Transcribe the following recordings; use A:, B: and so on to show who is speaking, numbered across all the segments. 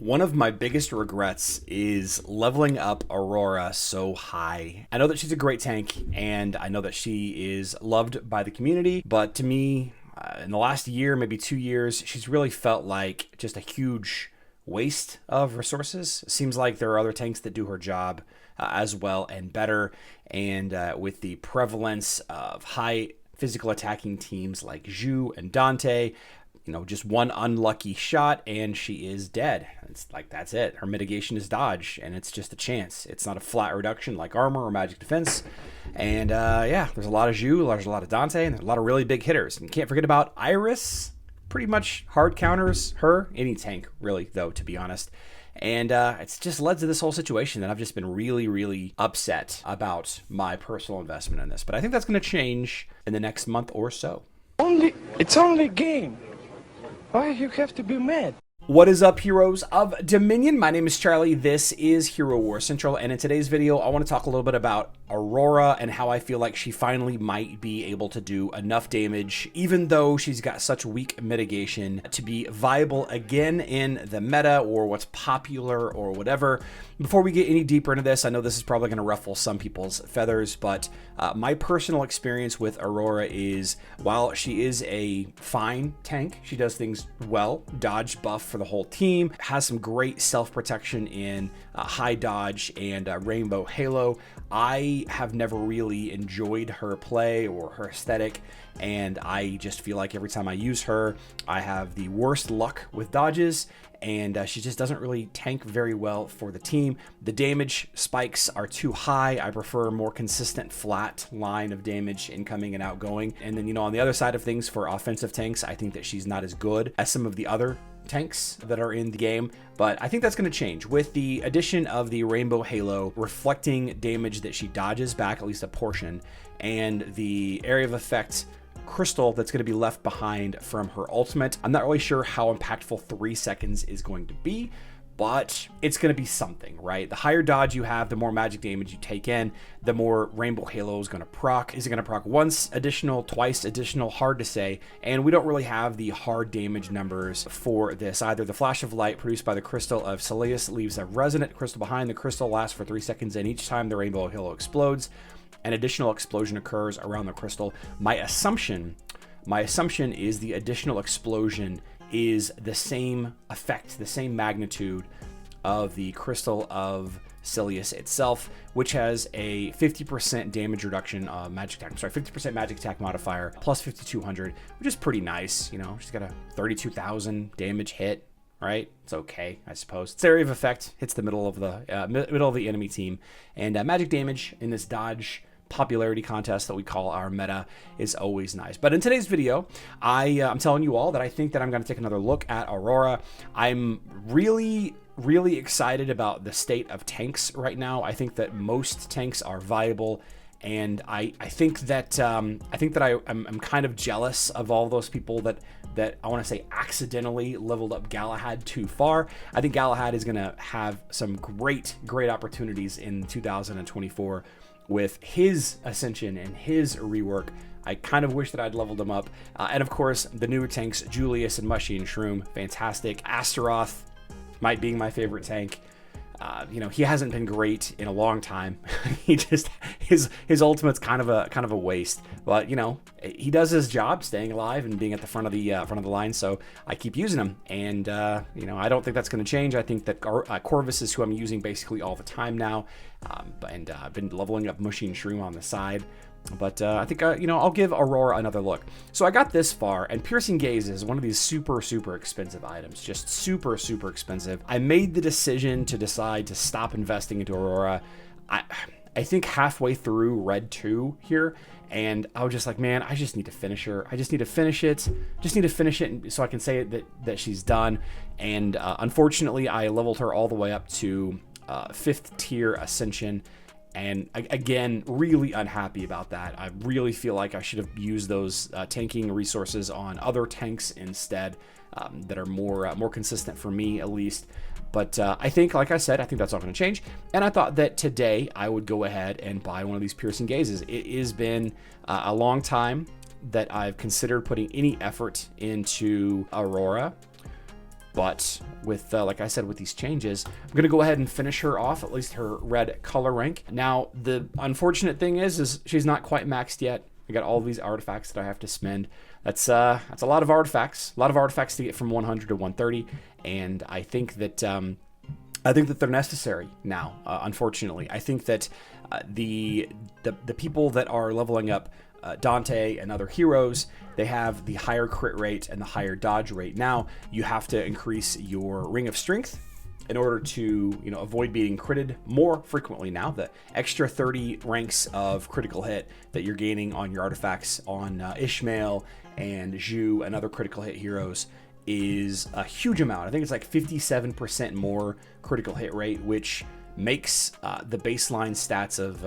A: One of my biggest regrets is leveling up Aurora so high. I know that she's a great tank, and I know that she is loved by the community, but to me, in the last year, maybe 2 years, she's really felt like just a huge waste of resources. It seems like there are other tanks that do her job as well and better, and with the prevalence of high physical attacking teams like Zhu and Dante, just one unlucky shot and she is dead. It's like, that's it. Her mitigation is dodge, and it's just a chance. It's not a flat reduction like armor or magic defense. And yeah, there's a lot of Zhu, there's a lot of Dante, and there's a lot of really big hitters. And can't forget about Iris. Pretty much hard counters her. Any tank, really, though, to be honest. And it's just led to this whole situation that I've just been really, really upset about my personal investment in this. But I think that's going to change in the next month or so.
B: It's only a game. Why you have to be mad?
A: What is up, heroes of Dominion? My name is Charlie. This is Hero War Central, and in today's video, I want to talk a little bit about Aurora and how I feel like she finally might be able to do enough damage, even though she's got such weak mitigation, to be viable again in the meta or what's popular or whatever. Before we get any deeper into this, I know this is probably going to ruffle some people's feathers, but my personal experience with Aurora is, while she is a fine tank, she does things well, dodge buff for the whole team, has some great self-protection in high dodge and rainbow halo. I have never really enjoyed her play or her aesthetic, and I just feel like every time I use her, I have the worst luck with dodges, and she just doesn't really tank very well for the team. The damage spikes are too high. I prefer a more consistent flat line of damage incoming and outgoing. And then, on the other side of things, for offensive tanks, I think that she's not as good as some of the other tanks that are in the game, but I think that's going to change with the addition of the rainbow halo reflecting damage that she dodges back, at least a portion, and the area of effect crystal that's going to be left behind from her ultimate. I'm not really sure how impactful 3 seconds is going to be, but it's going to be something, right? The higher dodge you have, the more magic damage you take in, the more rainbow halo is going to proc. Is it going to proc once additional, twice additional? Hard to say. And we don't really have the hard damage numbers for this either. The flash of light produced by the crystal of Celius leaves a resonant crystal behind. The crystal lasts for 3 seconds, and each time the rainbow halo explodes, an additional explosion occurs around the crystal. My assumption is the additional explosion is the same effect, the same magnitude of the crystal of Celius itself, which has a 50% damage reduction of magic attack. 50% magic attack modifier plus 5,200, which is pretty nice. She's got a 32,000 damage hit. Right? It's okay, I suppose. Its area of effect hits the middle of the enemy team, and magic damage in this dodge popularity contest that we call our meta is always nice. But in today's video, I'm telling you all that I think that I'm going to take another look at Aurora. I'm really excited about the state of tanks right now. I think that most tanks are viable, and I think that I'm kind of jealous of all those people that I want to say accidentally leveled up Galahad too far. I think Galahad is going to have some great opportunities in 2024 with his ascension and his rework. I kind of wish that I'd leveled him up. And of course, the newer tanks, Julius and Mushy and Shroom, fantastic. Astaroth might be my favorite tank. He hasn't been great in a long time. his ultimate's kind of a waste, but he does his job, staying alive and being at the front of the line. So I keep using him, and I don't think that's going to change. I think that Corvus is who I'm using basically all the time now, and I've been leveling up Mushy and Shroom on the side. But I think, I'll give Aurora another look. So I got this far, and Piercing Gaze is one of these super expensive items, just super expensive. I made the decision to decide to stop investing into Aurora. I think halfway through Red 2 here, and I was just like, man, I just need to finish her. I just need to finish it. So I can say that she's done. And unfortunately, I leveled her all the way up to 5th tier Ascension. And again, really unhappy about that. I really feel like I should have used those tanking resources on other tanks instead, that are more consistent for me, at least. But I think, like I said, I think that's all going to change. And I thought that today I would go ahead and buy one of these Piercing Gazes. It has been a long time that I've considered putting any effort into Aurora. But with, like I said, with these changes, I'm going to go ahead and finish her off, at least her red color rank. Now, the unfortunate thing is she's not quite maxed yet. I got all these artifacts that I have to spend. That's a lot of artifacts. A lot of artifacts to get from 100 to 130, and I think that they're necessary now. Unfortunately, I think that the people that are leveling up Dante and other heroes, they have the higher crit rate and the higher dodge rate. Now you have to increase your ring of strength in order to, avoid being critted more frequently. Now the extra 30 ranks of critical hit that you're gaining on your artifacts on Ishmael and Zhu and other critical hit heroes is a huge amount. I think it's like 57% more critical hit rate, which makes the baseline stats of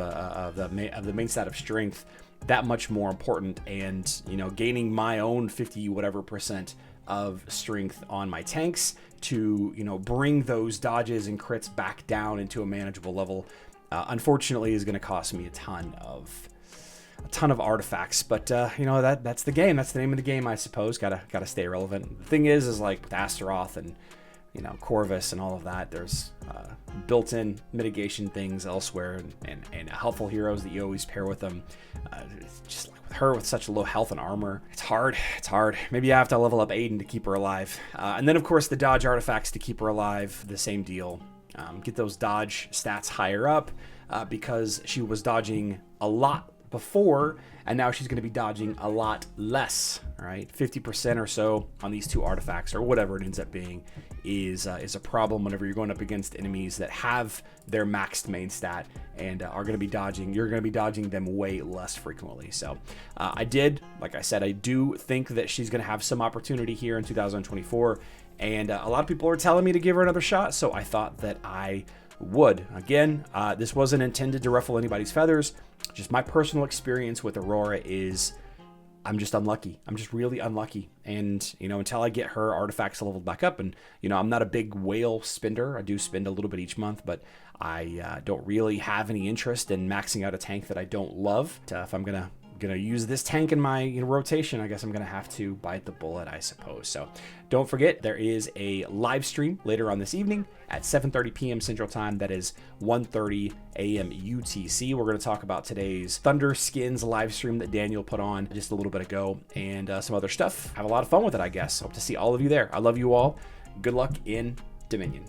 A: the main stat of strength that much more important. And gaining my own 50 whatever percent of strength on my tanks to bring those dodges and crits back down into a manageable level, unfortunately is going to cost me a ton of artifacts. But that's the game. That's the name of the game, I suppose. Gotta stay relevant. The thing is like with Astaroth and Corvus and all of that, there's built-in mitigation things elsewhere and helpful heroes that you always pair with them. It's just like with her with such low health and armor, it's hard. Maybe I have to level up Aiden to keep her alive. And then of course the dodge artifacts to keep her alive, the same deal. Get those dodge stats higher up because she was dodging a lot before, and now she's going to be dodging a lot less. All right, 50% or so on these two artifacts, or whatever it ends up being, is a problem whenever you're going up against enemies that have their maxed main stat and are going to be dodging. You're going to be dodging them way less frequently. So like I said, I do think that she's going to have some opportunity here in 2024, and a lot of people are telling me to give her another shot. So I thought that I would. Again, this wasn't intended to ruffle anybody's feathers. Just my personal experience with Aurora is I'm just unlucky. I'm just really unlucky. And, until I get her artifacts leveled back up, and, I'm not a big whale spender. I do spend a little bit each month, but I don't really have any interest in maxing out a tank that I don't love. If I'm gonna use this tank in my rotation, I guess I'm gonna have to bite the bullet, I suppose. So don't forget, there is a live stream later on this evening at 7:30 p.m. Central Time. That is 1:30 a.m. UTC. We're gonna talk about today's Thunder Skins live stream that Daniel put on just a little bit ago, and some other stuff. Have a lot of fun with it, I guess. Hope to see all of you there. I love you all. Good luck in Dominion.